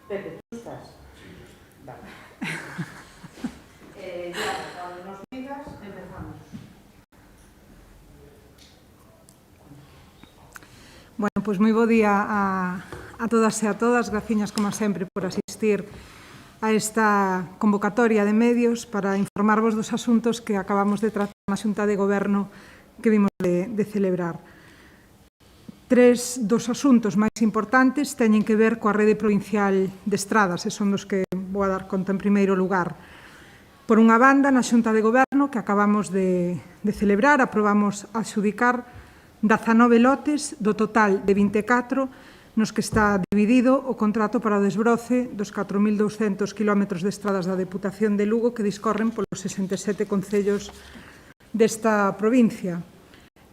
Pepe, ¿tú estás? Sí. Vale. Ya, cuando nos digas, empezamos. Bueno, pois moi bo día a todas e a todas. Graciñas, como sempre, por asistir a esta convocatoria de medios para informarvos dos asuntos que acabamos de tratar na Xunta de Goberno que vimos de celebrar. Tres dos asuntos máis importantes teñen que ver coa rede provincial de estradas, e son dos que vou a dar conta en primeiro lugar. Por unha banda, na Xunta de Goberno que acabamos de celebrar, aprobamos adxudicar 19 lotes do total de 24 nos que está dividido o contrato para o desbroce dos 4.200 km de estradas da Deputación de Lugo que discorren polos 67 concellos desta provincia.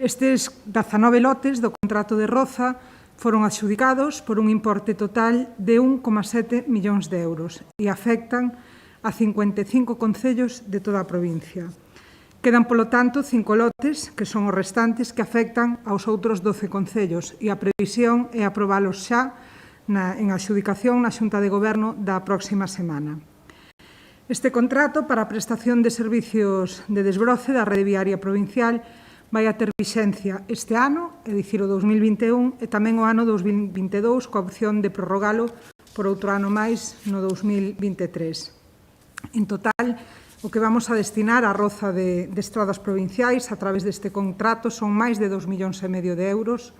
Estes 19 lotes do contrato de Roza foron adxudicados por un importe total de 1,7 millóns de euros e afectan a 55 concellos de toda a provincia. Quedan, polo tanto, 5 lotes, que son os restantes, que afectan aos outros 12 concellos e a previsión é aprobalos xa en adxudicación na Xunta de Goberno da próxima semana. Este contrato para a prestación de servicios de desbroce da rede viaria provincial vai a ter vixencia este ano, é dicir, o 2021, e tamén o ano 2022, coa opción de prorrogalo por outro ano máis no 2023. En total, o que vamos a destinar á roza de estradas provinciais a través deste contrato son máis de 2,5 millóns de euros,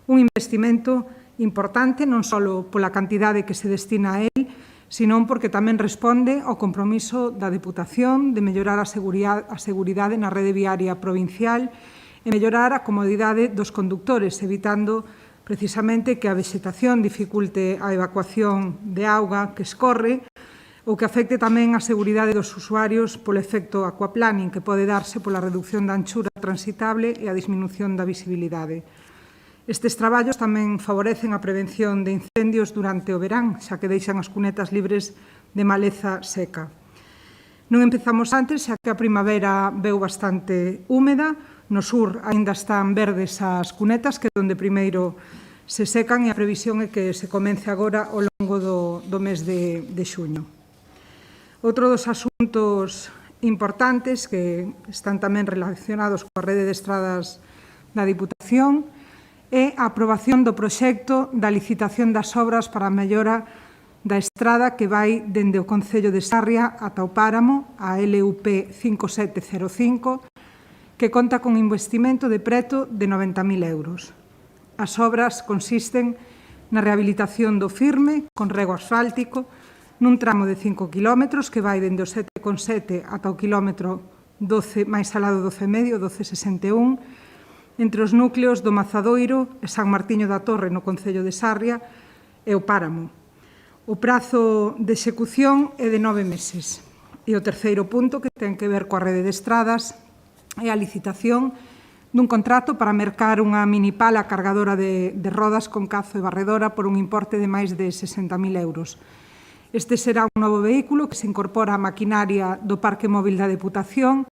un investimento importante non só pola cantidade que se destina a él, senón porque tamén responde ao compromiso da Deputación de mellorar a seguridade na rede viaria provincial e mellorar a comodidade dos condutores, evitando precisamente que a vexetación dificulte a evacuación de auga que escorre ou que afecte tamén a seguridade dos usuarios polo efecto aquaplaning que pode darse pola reducción da anchura transitable e a disminución da visibilidade. Estes traballos tamén favorecen a prevención de incendios durante o verán, xa que deixan as cunetas libres de maleza seca. Non empezamos antes, xa que a primavera veu bastante húmeda. No sur aínda están verdes as cunetas, que é onde primeiro se secan, e a previsión é que se comece agora ao longo do mes de xuño. Outro dos asuntos importantes que están tamén relacionados coa rede de estradas da Diputación é a aprobación do proxecto da licitación das obras para a mellora da estrada que vai dende o Concello de Sarria ata o Páramo, a LUP 5705, que conta con investimento de preto de 90.000 euros. As obras consisten na rehabilitación do firme con rego asfáltico nun tramo de 5 km que vai dende o 7,7 ata o quilómetro 12 máis alado 12,5, 12,61, entre os núcleos do Mazadoiro e San Martiño da Torre no Concello de Sarria e o Páramo. O prazo de execución é de 9 meses. E o terceiro punto, que ten que ver coa rede de estradas, é a licitación dun contrato para mercar unha minipala cargadora de rodas con cazo e barredora por un importe de máis de 60.000 euros. Este será un novo vehículo que se incorpora á maquinaria do Parque Móvil da Deputación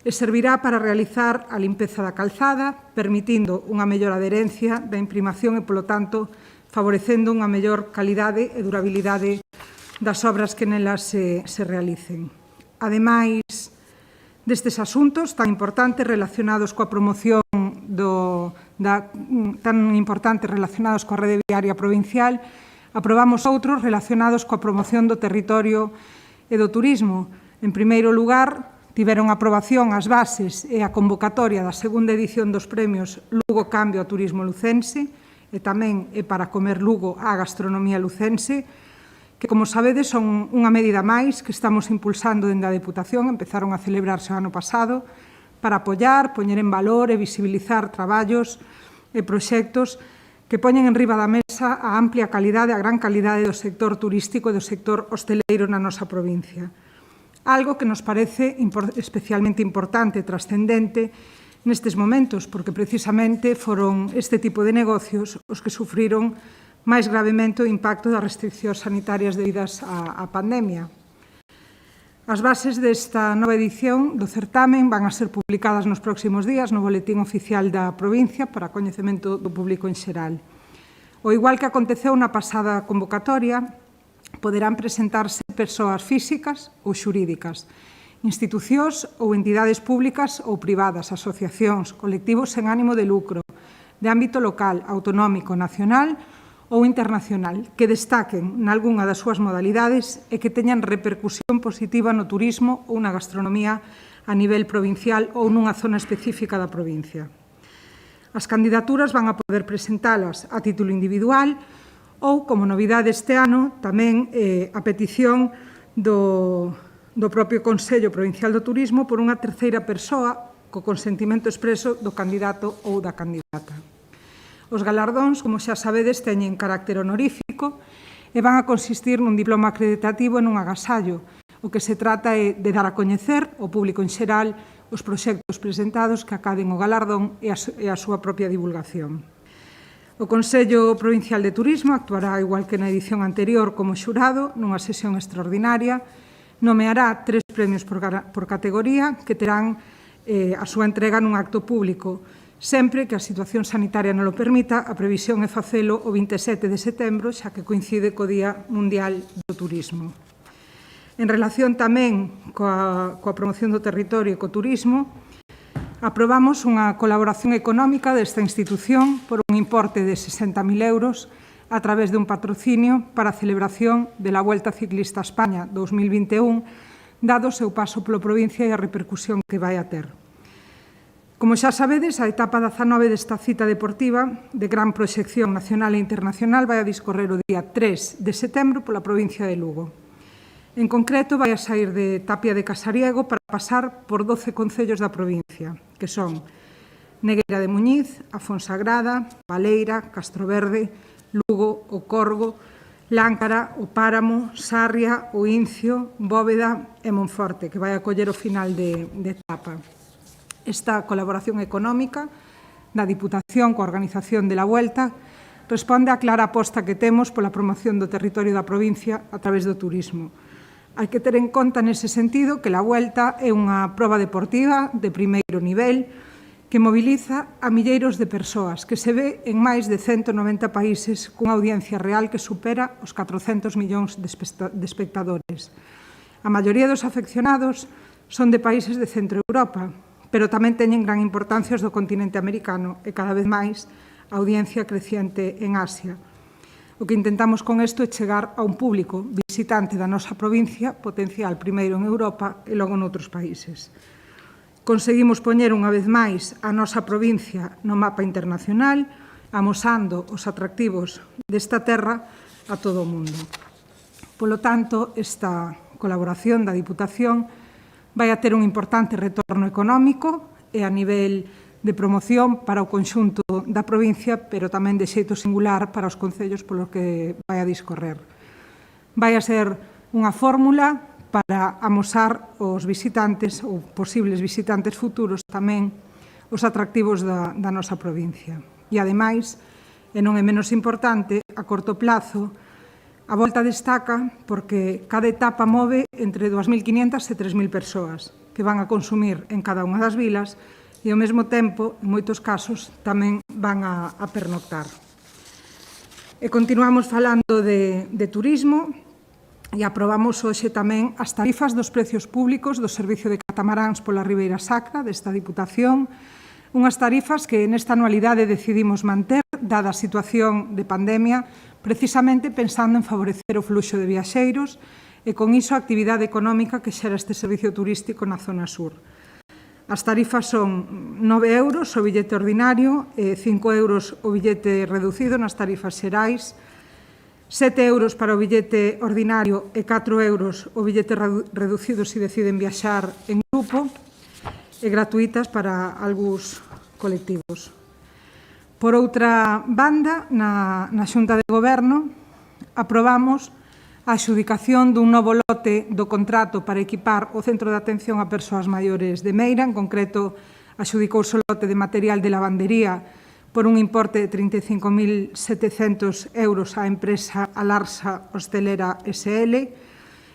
e servirá para realizar a limpeza da calzada, permitindo unha mellor adherencia da imprimación e, polo tanto, favorecendo unha mellor calidade e durabilidade das obras que nelas se realicen. Ademais destes asuntos tan importantes relacionados coa promoción tan importantes relacionados coa rede viaria provincial, aprobamos outros relacionados coa promoción do territorio e do turismo. En primeiro lugar, tiveron aprobación as bases e a convocatoria da segunda edición dos premios Lugo Cambio ao Turismo Lucense e tamén é para comer Lugo á gastronomía lucense, que, como sabedes, son unha medida máis que estamos impulsando dende a Deputación, empezaron a celebrarse o ano pasado, para apoiar, poñer en valor e visibilizar traballos e proxectos que poñen en riba da mesa a amplia calidade, a gran calidade do sector turístico e do sector hosteleiro na nosa provincia. Algo que nos parece especialmente importante e trascendente nestes momentos, porque precisamente foron este tipo de negocios os que sufriron máis gravemente o impacto das restriccións sanitarias debidas á pandemia. As bases desta nova edición do certamen van a ser publicadas nos próximos días no Boletín Oficial da provincia para coñecemento do público en xeral. O igual que aconteceu na pasada convocatoria, poderán presentarse persoas físicas ou xurídicas, institucións ou entidades públicas ou privadas, asociacións, colectivos sen ánimo de lucro, de ámbito local, autonómico, nacional ou internacional, que destaquen nalgunha das súas modalidades e que teñan repercusión positiva no turismo ou na gastronomía a nivel provincial ou nunha zona específica da provincia. As candidaturas van a poder presentalas a título individual ou, como novidade este ano, tamén a petición do propio Consello Provincial do Turismo por unha terceira persoa co consentimento expreso do candidato ou da candidata. Os galardóns, como xa sabedes, teñen carácter honorífico e van a consistir nun diploma acreditativo e nun agasallo. O que se trata é de dar a coñecer ao público en xeral os proxectos presentados que acaden o galardón e a súa propia divulgación. O Consello Provincial de Turismo actuará, igual que na edición anterior, como xurado nunha sesión extraordinaria. Nomeará 3 premios por categoría que terán a súa entrega nun acto público. Sempre que a situación sanitaria non o permita, a previsión é facelo o 27 de setembro, xa que coincide co Día Mundial do Turismo. En relación tamén coa promoción do territorio e co turismo, aprobamos unha colaboración económica desta institución por un importe de 60.000 euros a través de un patrocinio para a celebración de la Vuelta Ciclista a España 2021, dado o seu paso pola provincia e a repercusión que vai a ter. Como xa sabedes, a etapa 19 desta cita deportiva de gran proxección nacional e internacional vai a discorrer o día 3 de setembro pola provincia de Lugo. En concreto, vai a saír de Tapia de Casariego para pasar por 12 concellos da provincia, que son Negueira de Muñiz, A Fonsagrada, Valeira, Castroverde, Lugo, O Corgo, Láncara, O Páramo, Sarria, O Incio, Bóveda e Monforte, que vai acoller o final de etapa. Esta colaboración económica da Diputación coa organización de la Vuelta responde á clara aposta que temos pola promoción do territorio da provincia a través do turismo. Hai que ter en conta nese sentido que la Vuelta é unha proba deportiva de primeiro nivel que moviliza a milleiros de persoas, que se ve en máis de 190 países cunha audiencia real que supera os 400 millóns de espectadores. A maioría dos afeccionados son de países de Centro Europa, pero tamén teñen gran importancia os do continente americano e cada vez máis a audiencia creciente en Asia. O que intentamos con isto é chegar a un público visitante da nosa provincia, potencial primeiro en Europa e logo noutros países. Conseguimos poñer unha vez máis a nosa provincia no mapa internacional, amosando os atractivos desta terra a todo o mundo. Polo tanto, esta colaboración da Diputación vai a ter un importante retorno económico e a nivel de promoción para o conxunto da provincia, pero tamén de xeito singular para os concellos polo que vai a discorrer. Vai a ser unha fórmula para amosar aos visitantes ou posibles visitantes futuros tamén os atractivos da nosa provincia. E, ademais, e non é menos importante, a corto plazo, a Volta destaca porque cada etapa move entre 2.500 e 3.000 persoas que van a consumir en cada unha das vilas e, ao mesmo tempo, en moitos casos, tamén van a pernoctar. E continuamos falando de turismo e aprobamos hoxe tamén as tarifas dos precios públicos do servicio de catamaráns pola Ribeira Sacra desta Diputación, unhas tarifas que nesta anualidade decidimos manter, dada a situación de pandemia, precisamente pensando en favorecer o fluxo de viaxeiros e con iso a actividade económica que xera este servicio turístico na zona sur. As tarifas son 9 euros o billete ordinario, 5 euros o billete reducido nas tarifas xerais, 7 euros para o billete ordinario e 4 euros o billete reducido se deciden viaxar en grupo e gratuitas para algúns colectivos. Por outra banda, na Xunta de Goberno aprobamos a adxudicación dun novo lote do contrato para equipar o Centro de Atención a Persoas Maiores de Meira. En concreto, adxudicouse o lote de material de lavandería por un importe de 35.700 euros á empresa Alarsa Hostelera SL.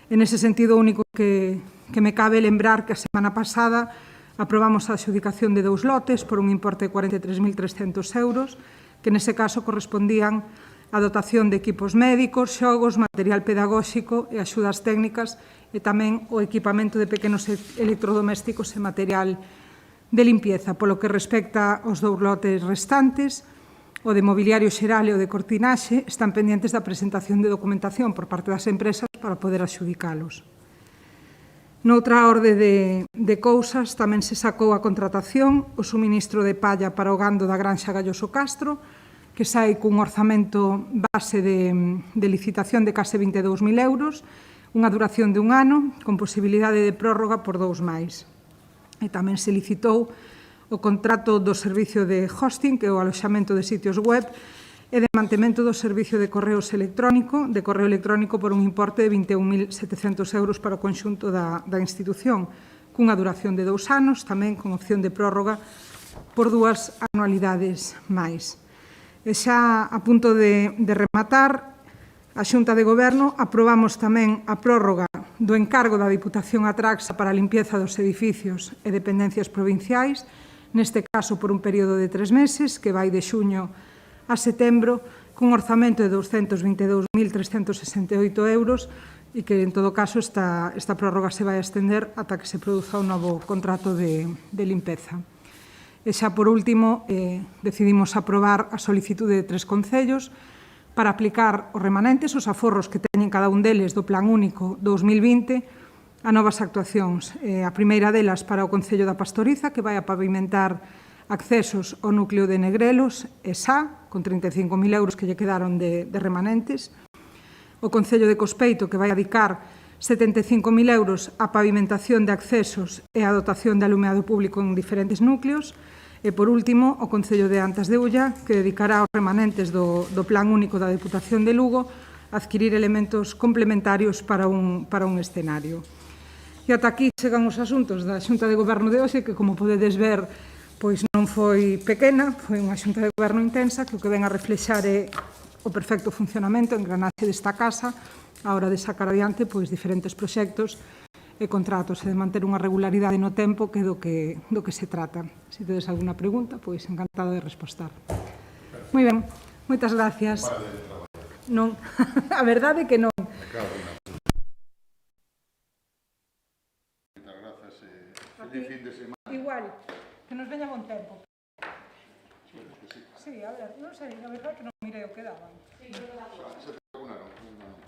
En ese sentido, o único que me cabe lembrar que a semana pasada aprobamos a adxudicación de 2 lotes por un importe de 43.300 euros, que nese caso correspondían a dotación de equipos médicos, xogos, material pedagóxico e axudas técnicas e tamén o equipamento de pequenos electrodomésticos e material de limpieza. Polo que respecta aos 2 lotes restantes, o de mobiliario xeral e o de cortinaxe están pendientes da presentación de documentación por parte das empresas para poder adxudicalos. Noutra orde de cousas, tamén se sacou a contratación o suministro de palla para o gando da Granxa Galloso Castro, que sai cun orzamento base de licitación de case 22.000 euros, unha duración de 1 ano, con posibilidade de prórroga por 2 máis. E tamén se licitou o contrato do servicio de hosting, que é o aloxamento de sitios web, e de mantemento do servicio de correo electrónico por un importe de 21.700 euros para o conxunto da institución, cunha duración de 2 anos, tamén con opción de prórroga por 2 anualidades máis. E xa a punto de rematar, a Xunta de Goberno aprobamos tamén a prórroga do encargo da Diputación a Traxa para a limpieza dos edificios e dependencias provinciais, neste caso por un período de 3 meses, que vai de xuño a setembro, cun orzamento de 222.368 euros e que, en todo caso, esta prórroga se vai a estender ata que se produza un novo contrato de limpeza. E xa, por último, decidimos aprobar a solicitude de 3 concellos para aplicar os remanentes, os aforros que teñen cada un deles do Plan Único 2020 a novas actuacións. A primeira delas para o Concello da Pastoriza, que vai a pavimentar accesos ao núcleo de Negrelos e Sá, con 35.000 euros que lle quedaron de remanentes. O Concello de Cospeito, que vai adicar 75.000 euros a pavimentación de accesos e a dotación de alumeado público en diferentes núcleos. E, por último, o Concello de Antas de Ulla, que dedicará os remanentes do Plan Único da Deputación de Lugo a adquirir elementos complementarios para un escenario. E ata aquí chegan os asuntos da Xunta de Goberno de hoxe, que, como podedes ver, pois non foi pequena, foi unha Xunta de Goberno intensa, que o que ven a reflexar é o perfecto funcionamento, engranaxe desta casa, a hora de sacar adiante pois diferentes proxectos e contratos e de manter unha regularidade no tempo que é do que se trata. Se tedes alguna pregunta, pois encantado de respostar. Moi ben, moitas gracias. Non, a verdade é que non. Moitas grazas e feliz fin de semana. Igual, que nos veña bon tempo. Espero que sí. Sí, a ver, non sei, a verdade é que non mirei o que daban. Se